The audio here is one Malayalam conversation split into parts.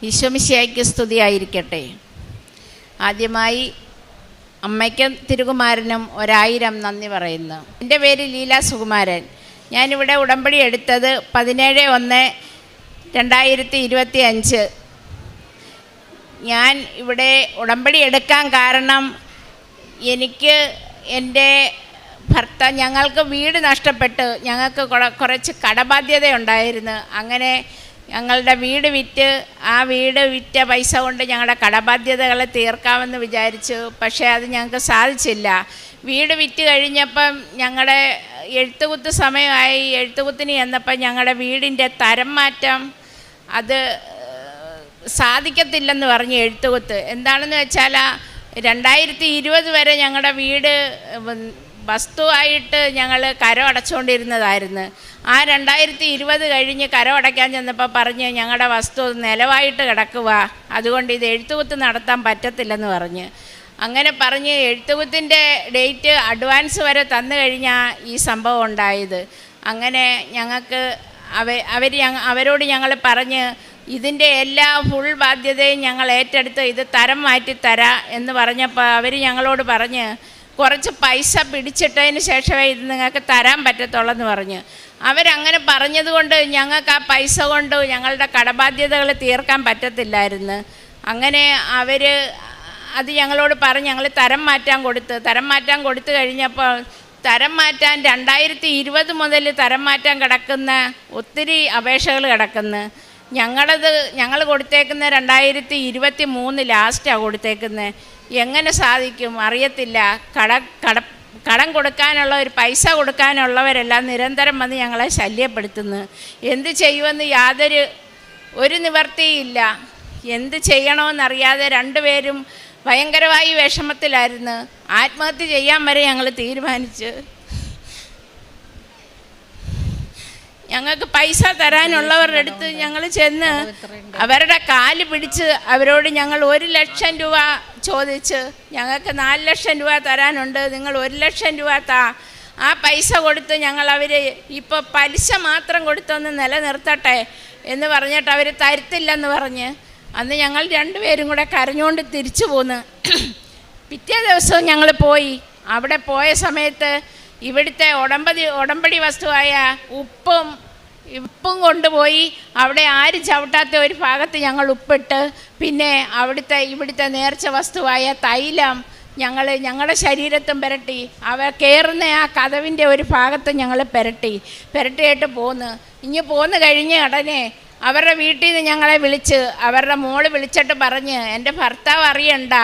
ഈശോമിശിഹായ്ക്ക് സ്തുതിയായിരിക്കട്ടെ. ആദ്യമായി അമ്മയ്ക്കും തിരുകുമാരനും 1000 നന്ദി പറയുന്നു. എൻ്റെ പേര് ലീല സുകുമാരൻ. ഞാനിവിടെ ഉടമ്പടി എടുത്തത് 17/1/2025. ഞാൻ ഇവിടെ ഉടമ്പടി എടുക്കാൻ കാരണം എനിക്ക് എൻ്റെ ഞങ്ങൾക്ക് വീട് നഷ്ടപ്പെട്ട് ഞങ്ങൾക്ക് കുറച്ച് കടബാധ്യതയുണ്ടായിരുന്നു. അങ്ങനെ ഞങ്ങളുടെ വീട് വിറ്റ് ആ വീട് വിറ്റ പൈസ കൊണ്ട് ഞങ്ങളുടെ കടബാധ്യതകൾ തീർക്കാമെന്ന് വിചാരിച്ചു. പക്ഷേ അത് ഞങ്ങൾക്ക് സാധിച്ചില്ല. വീട് വിറ്റ് കഴിഞ്ഞപ്പം ഞങ്ങളുടെ എഴുത്തുകുത്ത് സമയമായി. എഴുത്തുകുത്തിന് ചെന്നപ്പം ഞങ്ങളുടെ വീടിൻ്റെ തരം മാറ്റം അത് സാധിക്കത്തില്ലെന്ന് പറഞ്ഞ് എഴുത്തുകുത്ത്. എന്താണെന്ന് വെച്ചാൽ 2020 വരെ ഞങ്ങളുടെ വീട് വസ്തുവായിട്ട് ഞങ്ങൾ കരം അടച്ചുകൊണ്ടിരുന്നതായിരുന്നു. ആ 2020 കഴിഞ്ഞ് കരം അടയ്ക്കാൻ ചെന്നപ്പോൾ പറഞ്ഞ് ഞങ്ങളുടെ വസ്തു നിലവായിട്ട് കിടക്കുക, അതുകൊണ്ട് ഇത് എഴുത്തുകുത്ത് നടത്താൻ പറ്റത്തില്ലെന്ന് പറഞ്ഞ്. അങ്ങനെ പറഞ്ഞ് എഴുത്തുകുത്തിൻ്റെ ഡേറ്റ് അഡ്വാൻസ് വരെ തന്നു കഴിഞ്ഞാൽ ഈ സംഭവം ഉണ്ടായത്. അങ്ങനെ ഞങ്ങൾക്ക് അവരോട് ഞങ്ങൾ പറഞ്ഞ് ഇതിൻ്റെ എല്ലാ ഫുൾ ബാധ്യതയും ഞങ്ങൾ ഏറ്റെടുത്ത് ഇത് തരം മാറ്റി തരാം എന്ന് പറഞ്ഞപ്പോൾ അവർ ഞങ്ങളോട് പറഞ്ഞ് കുറച്ച് പൈസ പിടിച്ചിട്ടതിന് ശേഷമേ ഇത് നിങ്ങൾക്ക് തരാൻ പറ്റത്തുള്ളെന്ന് പറഞ്ഞ്. അവരങ്ങനെ പറഞ്ഞതുകൊണ്ട് ഞങ്ങൾക്ക് ആ പൈസ കൊണ്ട് ഞങ്ങളുടെ കടബാധ്യതകൾ തീർക്കാൻ പറ്റത്തില്ലായിരുന്നു. അങ്ങനെ അത് ഞങ്ങളോട് പറഞ്ഞ് ഞങ്ങൾ തരം മാറ്റാൻ കൊടുത്തു കഴിഞ്ഞപ്പോൾ തരം മാറ്റാൻ 2020 മുതൽ തരം മാറ്റാൻ കിടക്കുന്ന ഒത്തിരി അപേക്ഷകൾ കിടക്കുന്നു. ഞങ്ങൾ കൊടുത്തേക്കുന്ന 2023 ലാസ്റ്റാണ് കൊടുത്തേക്കുന്നത്. എങ്ങനെ സാധിക്കും അറിയത്തില്ല. കടം കൊടുക്കാനുള്ള ഒരു പൈസ കൊടുക്കാനുള്ളവരെല്ലാം നിരന്തരം വന്ന് ഞങ്ങളെ ശല്യപ്പെടുത്തുന്നു. എന്ത് ചെയ്യുമെന്ന് ഒരു നിവർത്തിയില്ല. എന്ത് ചെയ്യണമെന്നറിയാതെ രണ്ടുപേരും ഭയങ്കരമായി വിഷമത്തിലായിരുന്നു. ആത്മഹത്യ ചെയ്യാൻ വരെ ഞങ്ങൾ തീരുമാനിച്ചു. ഞങ്ങൾക്ക് പൈസ തരാനുള്ളവരുടെ അടുത്ത് ഞങ്ങൾ ചെന്ന് അവരുടെ കാല് പിടിച്ച് അവരോട് ഞങ്ങൾ 1 ലക്ഷം രൂപ ചോദിച്ച്, ഞങ്ങൾക്ക് 4 ലക്ഷം രൂപ തരാനുണ്ട്, നിങ്ങൾ 1 ലക്ഷം രൂപ താ. ആ പൈസ കൊടുത്ത് ഇപ്പോൾ പലിശ മാത്രം കൊടുത്തൊന്ന് നിലനിർത്തട്ടെ എന്ന് പറഞ്ഞിട്ട് അവർ തരത്തില്ലെന്ന് പറഞ്ഞ് അന്ന് ഞങ്ങൾ രണ്ടുപേരും കൂടെ കരഞ്ഞുകൊണ്ട് തിരിച്ചു പോന്ന്. പിറ്റേ ദിവസവും ഞങ്ങൾ പോയി. അവിടെ പോയ സമയത്ത് ഇവിടുത്തെ ഉടമ്പടി വസ്തുവായ ഉപ്പും കൊണ്ടുപോയി അവിടെ ആരും ചവിട്ടാത്ത ഒരു ഭാഗത്ത് ഞങ്ങൾ ഉപ്പിട്ട്, പിന്നെ ഇവിടുത്തെ നേർച്ച വസ്തുവായ തൈലം ഞങ്ങളുടെ ശരീരത്തും പുരട്ടി, കയറുന്ന ആ കതവിൻ്റെ ഒരു ഭാഗത്ത് ഞങ്ങൾ പുരട്ടിയിട്ട് പോന്ന് കഴിഞ്ഞ് ഉടനെ അവരുടെ വീട്ടിൽ നിന്ന് ഞങ്ങളെ വിളിച്ച് അവരുടെ മോള് വിളിച്ചിട്ട് പറഞ്ഞ് എൻ്റെ ഭർത്താവ് അറിയണ്ട,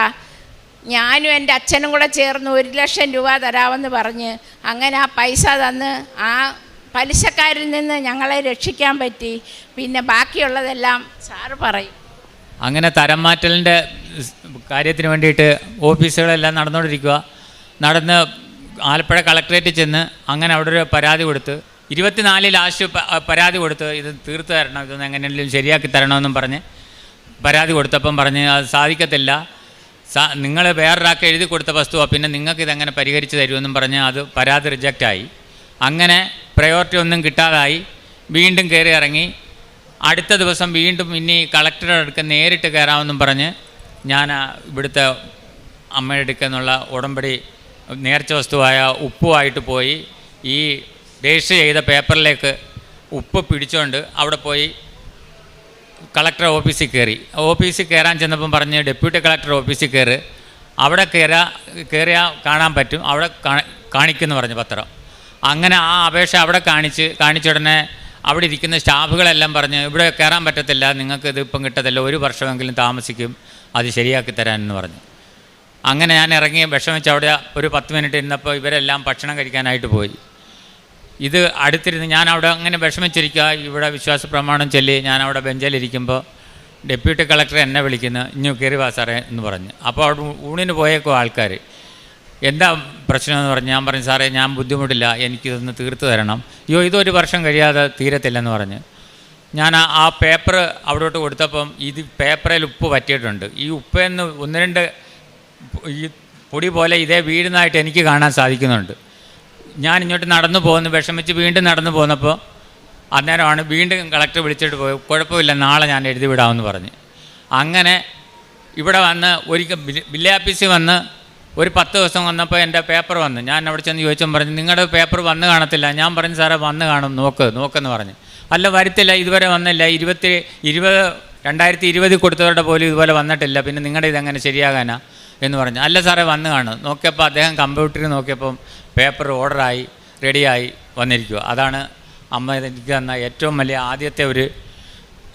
ഞാനും എൻ്റെ അച്ഛനും കൂടെ ചേർന്ന് 1 ലക്ഷം രൂപ തരാമെന്ന് പറഞ്ഞ് അങ്ങനെ ആ പൈസ തന്ന് ആ പലിശക്കാരിൽ നിന്ന് ഞങ്ങളെ രക്ഷിക്കാൻ പറ്റി. പിന്നെ ബാക്കിയുള്ളതെല്ലാം സാറ് പറയും. അങ്ങനെ തരം മാറ്റലിൻ്റെ കാര്യത്തിന് വേണ്ടിയിട്ട് ഓഫീസുകളെല്ലാം നടന്ന് ആലപ്പുഴ കളക്ടറേറ്റിൽ ചെന്ന് അങ്ങനെ അവിടെ ഒരു പരാതി കൊടുത്ത് 24 ലാസ്റ്റ് പരാതി കൊടുത്ത് ഇത് തീർത്ത് തരണം, ഇതൊന്നും എങ്ങനെയെങ്കിലും ശരിയാക്കി തരണമെന്നും പറഞ്ഞ് പരാതി കൊടുത്തപ്പം പറഞ്ഞ് അത് സാധിക്കത്തില്ല, നിങ്ങൾ വേറൊരാൾക്ക് എഴുതി കൊടുത്ത വസ്തുവാണ്, പിന്നെ നിങ്ങൾക്ക് ഇതെങ്ങനെ പരിഹരിച്ച് തരുമെന്നും പറഞ്ഞ് അത് പരാതി റിജക്റ്റായി. അങ്ങനെ പ്രയോറിറ്റി ഒന്നും കിട്ടാതായി. വീണ്ടും കയറി ഇറങ്ങി. അടുത്ത ദിവസം വീണ്ടും ഇനി കളക്ടറുടെ അടുക്ക നേരിട്ട് കയറാമെന്നും പറഞ്ഞ് ഞാൻ ഇവിടുത്തെ അമ്മയുടെ അടുക്കെന്നുള്ള ഉടമ്പടി നേർച്ച വസ്തുവായ ഉപ്പുമായിട്ട് പോയി ഈ രജിസ്റ്റർ ചെയ്ത പേപ്പറിലേക്ക് ഉപ്പ് പിടിച്ചുകൊണ്ട് അവിടെ പോയി കളക്ടർ ഓഫീസിൽ കയറാൻ ചെന്നപ്പം പറഞ്ഞ് ഡെപ്യൂട്ടി കളക്ടർ ഓഫീസിൽ കയറി, അവിടെ കയറിയാൽ കാണാൻ പറ്റും, അവിടെ കാണിക്കുമെന്ന് പറഞ്ഞു പത്രം. അങ്ങനെ ആ അപേക്ഷ അവിടെ കാണിച്ച ഉടനെ അവിടെ ഇരിക്കുന്ന സ്റ്റാഫുകളെല്ലാം പറഞ്ഞ് ഇവിടെ കയറാൻ പറ്റത്തില്ല, നിങ്ങൾക്ക് ഇതിപ്പം കിട്ടത്തില്ല, 1 വർഷമെങ്കിലും താമസിക്കും അത് ശരിയാക്കി തരാനെന്ന് പറഞ്ഞു. അങ്ങനെ ഞാൻ ഇറങ്ങി വിഷമിച്ച് അവിടെ ഒരു 10 മിനിറ്റ് ഇരുന്നപ്പോൾ ഇവരെല്ലാം ഭക്ഷണം കഴിക്കാനായിട്ട് പോയി. ഇത് അടുത്തിരുന്ന് ഞാൻ അവിടെ അങ്ങനെ വിഷമിച്ചിരിക്കുക. ഇവിടെ വിശ്വാസ പ്രമാണം ചൊല്ലി ഞാൻ അവിടെ ബെഞ്ചിലിരിക്കുമ്പോൾ ഡെപ്യൂട്ടി കളക്ടർ എന്നെ വിളിക്കുന്നു, ഇഞ്ഞു കയറി വാ സാറേ എന്ന് പറഞ്ഞ്. അപ്പോൾ അവിടെ ഊണിന് പോയേക്കോ ആൾക്കാർ. എന്താ പ്രശ്നമെന്ന് പറഞ്ഞ് ഞാൻ പറഞ്ഞു, സാറേ ഞാൻ ബുദ്ധിമുട്ടില്ല, എനിക്കിതൊന്ന് തീർത്ത് തരണം. ഇത് 1 വർഷം കഴിയാതെ തീരത്തില്ലെന്ന് പറഞ്ഞ് ഞാൻ ആ പേപ്പർ അവിടോട്ട് കൊടുത്തപ്പം ഇത് പേപ്പറിൽ ഉപ്പ് പറ്റിയിട്ടുണ്ട്. ഈ ഉപ്പെന്ന് 1-2 ഈ പൊടി പോലെ ഇതേ വീഴുന്നതായിട്ട് എനിക്ക് കാണാൻ സാധിക്കുന്നുണ്ട്. ഞാൻ ഇങ്ങോട്ട് നടന്നു പോകുന്നു, വിഷമിച്ച് വീണ്ടും നടന്നു പോന്നപ്പോൾ അന്നേരമാണ് വീണ്ടും കളക്ടർ വിളിച്ചിട്ട് പോയി, കുഴപ്പമില്ല നാളെ ഞാൻ എഴുതി വിടാമെന്ന് പറഞ്ഞ്. അങ്ങനെ ഇവിടെ വന്ന് ഒരിക്കൽ വില്ലേജ് വന്ന് ഒരു 10 ദിവസം വന്നപ്പോൾ എൻ്റെ പേപ്പർ വന്നു. ഞാൻ അവിടെ ചെന്ന് ചോദിച്ചും പറഞ്ഞു, നിങ്ങളുടെ പേപ്പർ വന്ന് കാണത്തില്ല. ഞാൻ പറഞ്ഞു, സാറേ വന്ന് കാണും, നോക്കെന്ന് പറഞ്ഞു. അല്ല, വരത്തില്ല, ഇതുവരെ വന്നില്ല. 2020 കൊടുത്തവരുടെ പോലും ഇതുപോലെ വന്നിട്ടില്ല, പിന്നെ നിങ്ങളുടെ ഇതെങ്ങനെ ശരിയാകാനാ എന്ന് പറഞ്ഞു. അല്ല സാറേ, വന്ന് കാണും. നോക്കിയപ്പോൾ അദ്ദേഹം കമ്പ്യൂട്ടറിൽ നോക്കിയപ്പം പേപ്പർ ഓർഡറായി റെഡിയായി വന്നിരിക്കുക. അതാണ് അമ്മ എനിക്ക് തന്ന ഏറ്റവും വലിയ ആദ്യത്തെ ഒരു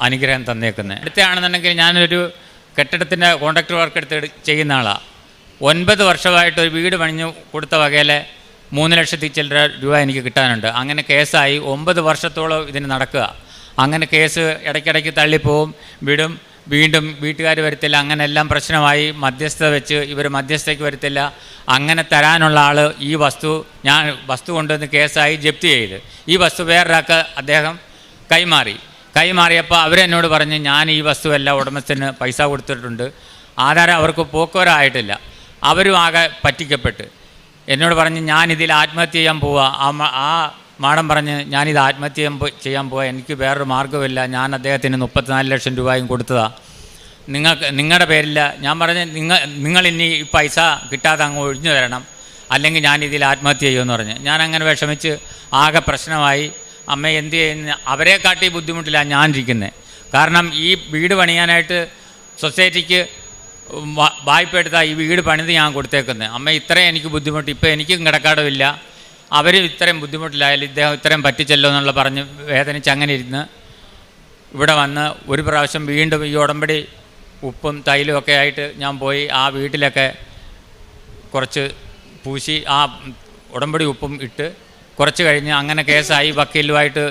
അനുഗ്രഹം തന്നേക്കുന്നത്. അടുത്തയാണെന്നുണ്ടെങ്കിൽ ഞാനൊരു കെട്ടിടത്തിൻ്റെ കോൺട്രാക്ടർ വർക്ക് എടുത്ത് ചെയ്യുന്ന ആളാണ്. 9 വർഷമായിട്ട് ഒരു വീട് പണിഞ്ഞു കൊടുത്ത വകയിലെ 3 ലക്ഷത്തി ചില്ലറ രൂപ എനിക്ക് കിട്ടാനുണ്ട്. അങ്ങനെ കേസായി 9 വർഷത്തോളം ഇതിന് നടക്കുക. അങ്ങനെ കേസ് ഇടയ്ക്കിടയ്ക്ക് തള്ളിപ്പോവും, വിടും, വീണ്ടും വീട്ടുകാർ വരത്തില്ല. അങ്ങനെ എല്ലാം പ്രശ്നമായി. മധ്യസ്ഥത വെച്ച് ഇവർ മധ്യസ്ഥയ്ക്ക് വരത്തില്ല. അങ്ങനെ തരാനുള്ള ആൾ ഈ ഞാൻ വസ്തു കൊണ്ടുവന്ന് കേസായി ജപ്തി ചെയ്ത് ഈ വസ്തു വേറൊരാൾക്ക് അദ്ദേഹം കൈമാറിയപ്പോൾ അവരെന്നോട് പറഞ്ഞ്, ഞാൻ ഈ വസ്തുവെല്ലാം ഉടമസ്ഥന് പൈസ കൊടുത്തിട്ടുണ്ട്, ആധാരം അവർക്ക് പോക്കുവരായിട്ടില്ല. അവരും ആകെ പറ്റിക്കപ്പെട്ട് എന്നോട് പറഞ്ഞ്, ഞാനിതിൽ ആത്മഹത്യ ചെയ്യാൻ പോവുക. ആ മാഡം പറഞ്ഞ്, ഞാനിത് ആത്മഹത്യ ചെയ്യാൻ പോവുക, എനിക്ക് വേറൊരു മാർഗ്ഗമില്ല. ഞാൻ അദ്ദേഹത്തിന് 34 ലക്ഷം രൂപയും കൊടുത്തതാണ്, നിങ്ങളുടെ പേരില്ല. ഞാൻ പറഞ്ഞ്, നിങ്ങളിനി ഈ പൈസ കിട്ടാതെ അങ്ങ് ഒഴിഞ്ഞു തരണം, അല്ലെങ്കിൽ ഞാനിതിൽ ആത്മഹത്യ ചെയ്യുമെന്ന് പറഞ്ഞ്. ഞാനങ്ങനെ വിഷമിച്ച് ആകെ പ്രശ്നമായി. അമ്മ എന്ത് ചെയ്യുന്ന, അവരെ കാട്ടി ബുദ്ധിമുട്ടില്ല ഞാൻ ഇരിക്കുന്നത്. കാരണം ഈ വീട് പണിയാനായിട്ട് സൊസൈറ്റിക്ക് വായ്പ എടുത്താൽ ഈ വീട് പണിത് ഞാൻ കൊടുത്തേക്കുന്നത്. അമ്മ ഇത്രയും എനിക്ക് ബുദ്ധിമുട്ട്, ഇപ്പോൾ എനിക്കും കിടക്കാടമില്ല, അവരും ഇത്രയും ബുദ്ധിമുട്ടിലായാലും ഇദ്ദേഹം ഇത്രയും പറ്റിച്ചല്ലോ എന്നുള്ള പറഞ്ഞ് വേദനിച്ച് അങ്ങനെ ഇരുന്ന് ഇവിടെ വന്ന് ഒരു പ്രാവശ്യം വീണ്ടും ഈ ഉടമ്പടി ഉപ്പും തൈലും ഒക്കെ ആയിട്ട് ഞാൻ പോയി ആ വീട്ടിലൊക്കെ കുറച്ച് പൂശി ആ ഉടമ്പടി ഉപ്പും ഇട്ട് കുറച്ച് കഴിഞ്ഞ് അങ്ങനെ കേസായി. വക്കീലുമായിട്ട്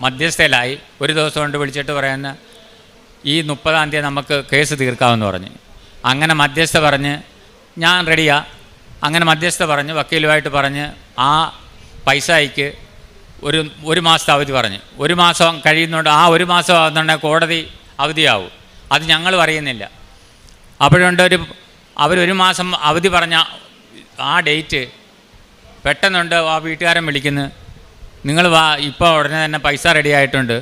മധ്യസ്ഥയിലായി. ഒരു ദിവസം കൊണ്ട് വിളിച്ചിട്ട് പറയുന്ന, ഈ 30-ാം തീയതി നമുക്ക് കേസ് തീർക്കാമെന്ന് പറഞ്ഞ്. അങ്ങനെ മധ്യസ്ഥ പറഞ്ഞ് ഞാൻ റെഡിയാ. അങ്ങനെ മധ്യസ്ഥ പറഞ്ഞ് വക്കീലുമായിട്ട് പറഞ്ഞ് ആ പൈസയ്ക്ക് ഒരു മാസത്തെ അവധി പറഞ്ഞ്. 1 മാസം കഴിയുന്നുണ്ട്. ആ 1 മാസം ആകുന്നുണ്ടെങ്കിൽ കോടതി അവധിയാവും. അത് ഞങ്ങളും അറിയുന്നില്ല. അപ്പോഴുണ്ട് അവർ 1 മാസം അവധി പറഞ്ഞ ആ ഡേറ്റ് പെട്ടെന്നുണ്ട് ആ വീട്ടുകാരൻ വിളിക്കുന്നു, നിങ്ങൾ വാ, ഇപ്പോൾ ഉടനെ തന്നെ പൈസ റെഡി ആയിട്ടുണ്ട്,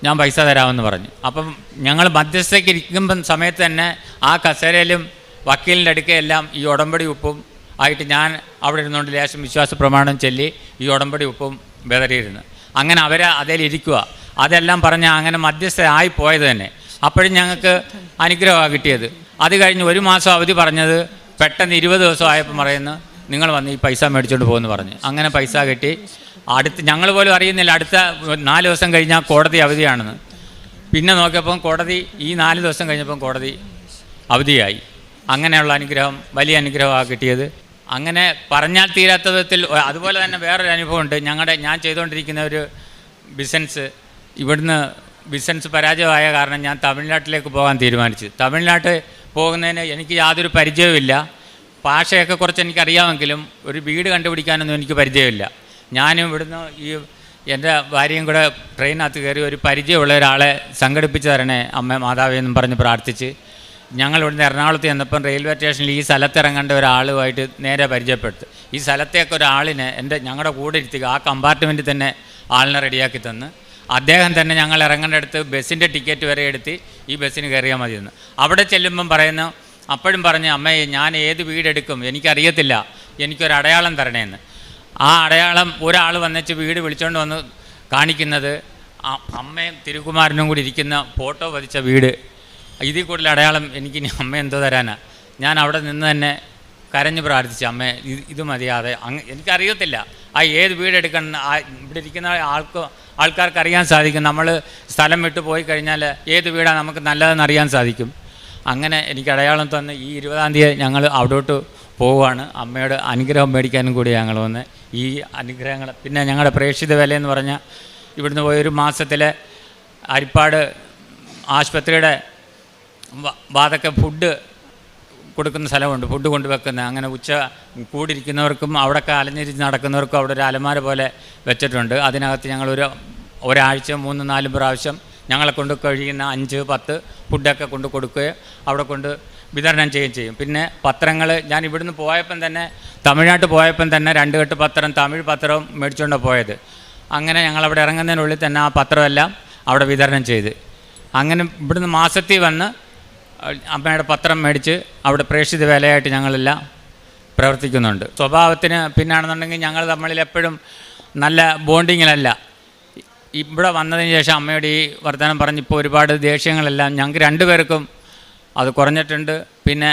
ഞാൻ പൈസ തരാമെന്ന് പറഞ്ഞു. അപ്പം ഞങ്ങൾ മധ്യസ്ഥയ്ക്ക് ഇരിക്കുമ്പം സമയത്ത് തന്നെ ആ കസേരയിലും വക്കീലിൻ്റെ അടുക്കയെല്ലാം ഈ ഉടമ്പടി ഉപ്പും ആയിട്ട് ഞാൻ അവിടെ ഇരുന്നുകൊണ്ട് ലേശം വിശ്വാസ പ്രമാണം ചൊല്ലി ഈ ഉടമ്പടി ഉപ്പും ബെതറിയിരുന്നു. അങ്ങനെ അവരെ അതിലിരിക്കുക. അതെല്ലാം പറഞ്ഞ് അങ്ങനെ മധ്യസ്ഥ ആയിപ്പോയത് തന്നെ. അപ്പോഴും ഞങ്ങൾക്ക് അനുഗ്രഹമാണ് കിട്ടിയത്. അത് കഴിഞ്ഞ് 1 മാസം അവധി പറഞ്ഞത് പെട്ടെന്ന് 20 ദിവസം ആയപ്പോൾ പറയുന്നു, നിങ്ങൾ വന്ന് ഈ പൈസ മേടിച്ചുകൊണ്ട് പോകുമെന്ന് പറഞ്ഞ്. അങ്ങനെ പൈസ കിട്ടി. ഞങ്ങൾ പോലും അറിയുന്നില്ല അടുത്ത 4 ദിവസം കഴിഞ്ഞാൽ കോടതി അവധിയാണെന്ന്. പിന്നെ നോക്കിയപ്പം കോടതി ഈ 4 ദിവസം കഴിഞ്ഞപ്പം കോടതി അവധിയായി. അങ്ങനെയുള്ള അനുഗ്രഹം വലിയ അനുഗ്രഹമാണ് കിട്ടിയത്. അങ്ങനെ പറഞ്ഞാൽ തീരാത്ത വിധത്തിൽ. അതുപോലെ തന്നെ വേറൊരു അനുഭവമുണ്ട്. ഞാൻ ചെയ്തുകൊണ്ടിരിക്കുന്ന ഒരു ബിസിനസ്, ഇവിടുന്ന് ബിസിനസ് പരാജയമായ കാരണം ഞാൻ തമിഴ്നാട്ടിലേക്ക് പോകാൻ തീരുമാനിച്ചു. തമിഴ്നാട്ടിൽ പോകുന്നതിന് എനിക്ക് യാതൊരു പരിചയവുമില്ല. ഭാഷയൊക്കെ കുറച്ച് എനിക്കറിയാമെങ്കിലും ഒരു വീട് കണ്ടുപിടിക്കാനൊന്നും എനിക്ക് പരിചയമില്ല. ഞാനും ഇവിടുന്ന് എൻ്റെ ഭാര്യയും കൂടെ ട്രെയിനകത്ത് കയറി ഒരു പരിചയമുള്ള ഒരാളെ സംഘടിപ്പിച്ച് തരണേ അമ്മ മാതാവേ എന്നും പറഞ്ഞ് പ്രാർത്ഥിച്ച് ഞങ്ങൾ ഇവിടുന്ന് എറണാകുളത്ത് ചെന്നപ്പം റെയിൽവേ സ്റ്റേഷനിൽ ഈ സ്ഥലത്തിറങ്ങേണ്ട ഒരാളുമായിട്ട് നേരെ പരിചയപ്പെടുത്തു. ഈ സ്ഥലത്തേക്ക് ഒരാളിനെ ഞങ്ങളുടെ കൂടെ ഇരുത്തുക. ആ കമ്പാർട്ട്മെൻറ്റിൽ തന്നെ ആളിനെ റെഡിയാക്കി തന്ന് അദ്ദേഹം തന്നെ ഞങ്ങൾ ഇറങ്ങേണ്ടടുത്ത് ബസ്സിൻ്റെ ടിക്കറ്റ് വരെ എടുത്ത് ഈ ബസ്സിന് കയറിയാൽ മതിയെന്ന്. അവിടെ ചെല്ലുമ്പം പറയുന്നു, അപ്പോഴും പറഞ്ഞ്, അമ്മയെ ഞാൻ ഏത് വീടെടുക്കും എനിക്കറിയത്തില്ല, എനിക്കൊരു അടയാളം തരണേന്ന്. ആ അടയാളം ഒരാൾ വന്നിട്ട് വീട് വിളിച്ചുകൊണ്ട് വന്ന് കാണിക്കുന്നത് അമ്മയും തിരുകുമാരനും കൂടി ഇരിക്കുന്ന ഫോട്ടോ പതിച്ച വീട്. ഇതിൽ കൂടുതൽ അടയാളം എനിക്ക് അമ്മ എന്തോ തരാനാ. ഞാൻ അവിടെ നിന്ന് തന്നെ കരഞ്ഞ് പ്രാർത്ഥിച്ചു, അമ്മേ ഇത് മതിയാതെ എനിക്കറിയത്തില്ല ആ ഏത് വീടെടുക്കണം. ഇവിടെ ഇരിക്കുന്ന ആൾക്കാർക്ക് അറിയാൻ സാധിക്കും. നമ്മൾ സ്ഥലം വിട്ട് പോയി കഴിഞ്ഞാൽ ഏത് വീടാണ് നമുക്ക് നല്ലതെന്ന് അറിയാൻ സാധിക്കും. അങ്ങനെ എനിക്ക് അടയാളം തന്ന് ഈ 20-ാം തീയതി ഞങ്ങൾ അവിടോട്ട് പോവുകയാണ്. അമ്മയുടെ അനുഗ്രഹം മേടിക്കാനും കൂടി ഞങ്ങൾ വന്ന് ഈ അനുഗ്രഹങ്ങൾ. പിന്നെ ഞങ്ങളുടെ പ്രേക്ഷിത വിലയെന്ന് പറഞ്ഞാൽ ഇവിടുന്ന് പോയി 1 മാസത്തിലെ അരിപ്പാട് ആശുപത്രിയുടെ ഭാഗത്തൊക്കെ ഫുഡ് കൊടുക്കുന്ന സ്ഥലമുണ്ട്, ഫുഡ് കൊണ്ടുവെക്കുന്നത്. അങ്ങനെ കൂടിയിരിക്കുന്നവർക്കും അവിടെയൊക്കെ അലഞ്ഞിരിച്ച് നടക്കുന്നവർക്കും അവിടെ ഒരു അലമാര പോലെ വെച്ചിട്ടുണ്ട്. അതിനകത്ത് ഞങ്ങൾ ഒരാഴ്ച 3-4 പ്രാവശ്യം ഞങ്ങളെ കൊണ്ട് കഴിയുന്ന 5-10 ഫുഡൊക്കെ കൊണ്ട് കൊടുക്കുകയും അവിടെ കൊണ്ട് വിതരണം ചെയ്യുകയും ചെയ്യും. പിന്നെ പത്രങ്ങൾ ഞാൻ ഇവിടുന്ന് പോയപ്പം തന്നെ തമിഴ്നാട്ടിൽ പോയപ്പം തന്നെ 2 കെട്ട് പത്രം, തമിഴ് പത്രവും മേടിച്ചുകൊണ്ടാണ് പോയത്. അങ്ങനെ ഞങ്ങളവിടെ ഇറങ്ങുന്നതിനുള്ളിൽ തന്നെ ആ പത്രമെല്ലാം അവിടെ വിതരണം ചെയ്ത് അങ്ങനെ ഇവിടുന്ന് മാസത്തിൽ വന്ന് അമ്മയുടെ പത്രം മേടിച്ച് അവിടെ പ്രേക്ഷിത വേലയായിട്ട് ഞങ്ങളെല്ലാം പ്രവർത്തിക്കുന്നുണ്ട്. സ്വഭാവത്തിന് പിന്നാണെന്നുണ്ടെങ്കിൽ ഞങ്ങൾ തമ്മിൽ എപ്പോഴും നല്ല ബോണ്ടിങ്ങിലല്ല. ഇവിടെ വന്നതിന് ശേഷം അമ്മയോട് ഈ വർത്തമാനം പറഞ്ഞിപ്പോൾ ഒരുപാട് ദേഷ്യങ്ങളെല്ലാം ഞങ്ങൾക്ക് രണ്ടുപേർക്കും അത് കുറഞ്ഞിട്ടുണ്ട്. പിന്നെ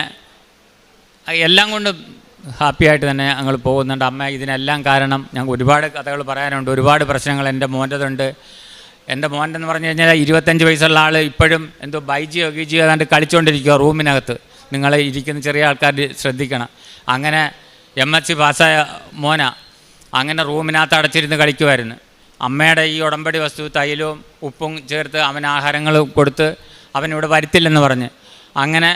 എല്ലാം കൊണ്ടും ഹാപ്പിയായിട്ട് തന്നെ ഞങ്ങൾ പോകുന്നുണ്ട്. അമ്മ ഇതിനെല്ലാം കാരണം ഞങ്ങൾക്ക് ഒരുപാട് കഥകൾ പറയാനുണ്ട്, ഒരുപാട് പ്രശ്നങ്ങൾ എൻ്റെ മോൻ്റെതുണ്ട്. എൻ്റെ മോൻ്റെന്ന് പറഞ്ഞു കഴിഞ്ഞാൽ 25 വയസ്സുള്ള ആൾ ഇപ്പോഴും എന്തോ ബൈജിയോ ഗീജിയോ ഏതാണ്ട് കളിച്ചുകൊണ്ടിരിക്കുക റൂമിനകത്ത്. നിങ്ങൾ ഇരിക്കുന്ന ചെറിയ ആൾക്കാർ ശ്രദ്ധിക്കണം. അങ്ങനെ MSc പാസ്സായ മോന അങ്ങനെ റൂമിനകത്ത് അടച്ചിരുന്ന് കളിക്കുമായിരുന്നു. അമ്മയുടെ ഈ ഉടമ്പടി വസ്തു തൈലവും ഉപ്പും ചേർത്ത് അവന് ആഹാരങ്ങൾ കൊടുത്ത് അവനിവിടെ വരുത്തില്ലെന്ന് പറഞ്ഞ് അങ്ങനെ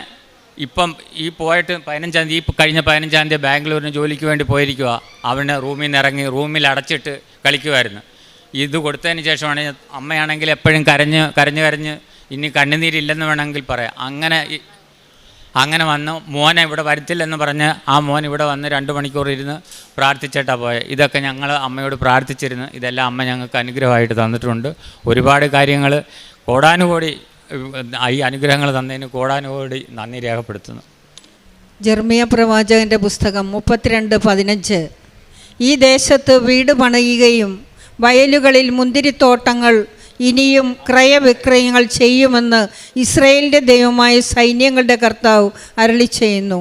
ഇപ്പം ഈ പോയിട്ട് 15-ാം തീയതി കഴിഞ്ഞ 15-ാം തീയതി ബാംഗ്ലൂരിന് ജോലിക്ക് വേണ്ടി പോയിരിക്കുക. അവന് റൂമിൽ നിന്ന് ഇറങ്ങി റൂമിൽ അടച്ചിട്ട് കളിക്കുമായിരുന്നു. ഇത് കൊടുത്തതിന് ശേഷമാണ് അമ്മയാണെങ്കിൽ എപ്പോഴും കരഞ്ഞ് ഇനി കണ്ണുനീരില്ലെന്ന് വേണമെങ്കിൽ പറയാം. അങ്ങനെ വന്നു മോനെ ഇവിടെ വരുത്തില്ലെന്ന് പറഞ്ഞ് ആ മോൻ ഇവിടെ വന്ന് 2 മണിക്കൂർ ഇരുന്ന് പ്രാർത്ഥിച്ചിട്ടാണ് പോയത്. ഇതൊക്കെ ഞങ്ങൾ അമ്മയോട് പ്രാർത്ഥിച്ചിരുന്നു. ഇതെല്ലാം അമ്മ ഞങ്ങൾക്ക് അനുഗ്രഹമായിട്ട് തന്നിട്ടുണ്ട്. ഒരുപാട് കാര്യങ്ങൾ കോടാനുകോടി ഈ അനുഗ്രഹങ്ങൾ തന്നതിന് കോടാനുകോടി നന്ദി രേഖപ്പെടുത്തുന്നു. ജെർമിയ പ്രവാചകൻ്റെ പുസ്തകം 32:15 ഈ ദേശത്ത് വീട് പണിയുകയും വയലുകളിൽ മുന്തിരിത്തോട്ടങ്ങൾ ഇനിയും ക്രയവിക്രയങ്ങൾ ചെയ്യുമെന്ന് ഇസ്രയേലിൻ്റെ ദൈവമായ സൈന്യങ്ങളുടെ കർത്താവ് അരുളി ചെയ്യുന്നു.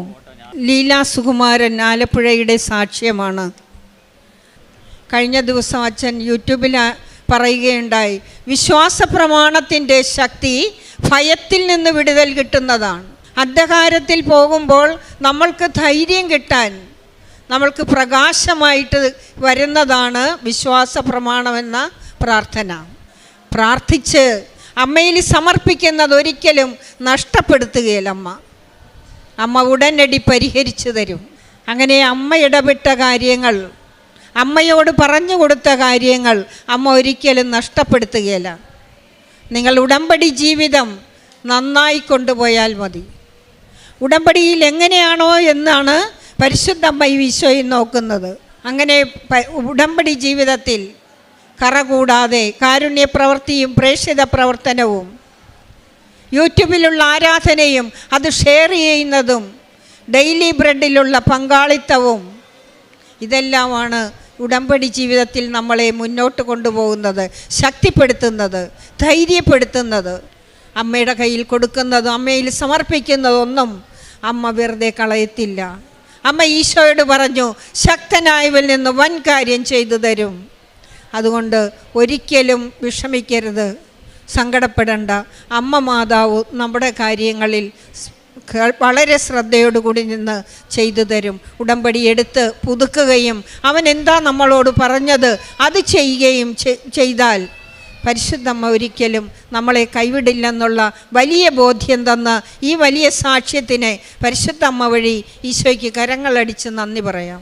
ലീല സുകുമാരൻ ആലപ്പുഴയുടെ സാക്ഷ്യമാണ്. കഴിഞ്ഞ ദിവസം അച്ഛൻ യൂട്യൂബിൽ പറയുകയുണ്ടായി, വിശ്വാസ പ്രമാണത്തിൻ്റെ ശക്തി ഭയത്തിൽ നിന്ന് വിടുതൽ കിട്ടുന്നതാണ്. അന്ധകാരത്തിൽ പോകുമ്പോൾ നമ്മൾക്ക് ധൈര്യം കിട്ടാൻ നമ്മൾക്ക് പ്രകാശമായിട്ട് വരുന്നതാണ് വിശ്വാസ പ്രമാണമെന്ന പ്രാർത്ഥന. പ്രാർത്ഥിച്ച് അമ്മയിൽ സമർപ്പിക്കുന്നത് ഒരിക്കലും നഷ്ടപ്പെടുത്തുകയില്ല. അമ്മ ഉടനടി പരിഹരിച്ചു തരും. അങ്ങനെ അമ്മ ഇടപെട്ട കാര്യങ്ങൾ, അമ്മയോട് പറഞ്ഞു കൊടുത്ത കാര്യങ്ങൾ അമ്മ ഒരിക്കലും നഷ്ടപ്പെടുത്തുകയില്ല. നിങ്ങൾ ഉടമ്പടി ജീവിതം നന്നായി കൊണ്ടുപോയാൽ മതി. ഉടമ്പടിയിൽ എങ്ങനെയാണോ എന്നാണ് പരിശുദ്ധ അമ്മ ഈശോയെ നോക്കുന്നത്. അങ്ങനെ ഉടമ്പടി ജീവിതത്തിൽ കറ കൂടാതെ കാരുണ്യപ്രവൃത്തിയും പ്രേക്ഷിത പ്രവർത്തനവും യൂട്യൂബിലുള്ള ആരാധനയും അത് ഷെയർ ചെയ്യുന്നതും ഡെയിലി ബ്രെഡിലുള്ള പങ്കാളിത്തവും ഇതെല്ലാമാണ് ഉടമ്പടി ജീവിതത്തിൽ നമ്മളെ മുന്നോട്ട് കൊണ്ടുപോകുന്നത്, ശക്തിപ്പെടുത്തുന്നത്, ധൈര്യപ്പെടുത്തുന്നത്. അമ്മയുടെ കയ്യിൽ കൊടുക്കുന്നതും അമ്മയിൽ സമർപ്പിക്കുന്നതൊന്നും അമ്മ വെറുതെ കളയത്തില്ല. അമ്മ ഈശോയോട് പറഞ്ഞു, ശക്തനായവരിൽ നിന്ന് വൻ കാര്യം ചെയ്തു തരും. അതുകൊണ്ട് ഒരിക്കലും വിഷമിക്കരുത്, സങ്കടപ്പെടേണ്ട. അമ്മ മാതാവ് നമ്മുടെ കാര്യങ്ങളിൽ വളരെ ശ്രദ്ധയോടുകൂടി നിന്ന് ചെയ്തു തരും. ഉടമ്പടി എടുത്ത് പുതുക്കുകയും അവൻ എന്താ നമ്മളോട് പറഞ്ഞത് അത് ചെയ്യുകയും ചെയ്താൽ പരിശുദ്ധമ്മ ഒരിക്കലും നമ്മളെ കൈവിടില്ലെന്നുള്ള വലിയ ബോധ്യം തന്ന ഈ വലിയ സാക്ഷ്യത്തിന് പരിശുദ്ധമ്മ വഴി ഈശോയ്ക്ക് കരങ്ങളടിച്ച് നന്ദി പറയാം.